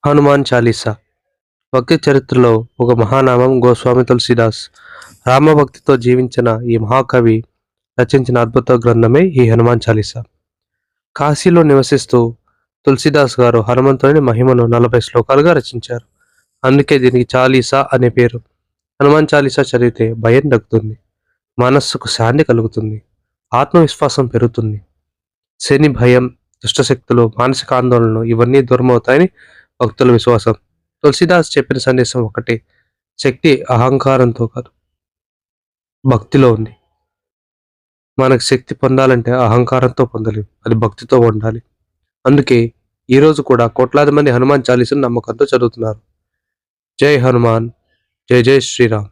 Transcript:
హనుమాన్ చాలీసా భక్తి చరిత్రలో ఒక మహానామం గోస్వామి తులసీదాస్. రామభక్తితో జీవించిన ఈ మహాకవి రచించిన అద్భుత గ్రంథమే ఈ హనుమాన్ చాలీసా. కాశీలో నివసిస్తూ తులసీదాస్ గారు హనుమంతుని మహిమను 40 శ్లోకాలుగా రచించారు. అందుకే దీనికి చాలీసా అనే పేరు. హనుమాన్ చాలీసా చదివితే భయం తగ్గుతుంది, మనస్సుకు శాంతి కలుగుతుంది, ఆత్మవిశ్వాసం పెరుగుతుంది. శని భయం, దుష్టశక్తులు, మానసిక ఆందోళనలు ఇవన్నీ దూరమవుతాయని భక్తుల విశ్వాసం. తులసీదాస్ చెప్పిన సందేశం ఒకటే: శక్తి అహంకారంతో కాదు, భక్తిలో ఉంది. మనకు శక్తి పొందాలంటే అహంకారంతో పొందలేం, అది భక్తితో ఉండాలి. అందుకే ఈరోజు కూడా కోట్లాది మంది హనుమాన్ చాలీసాను నమ్మకంతో చదువుతున్నారు. జై హనుమాన్, జై జై శ్రీరామ్.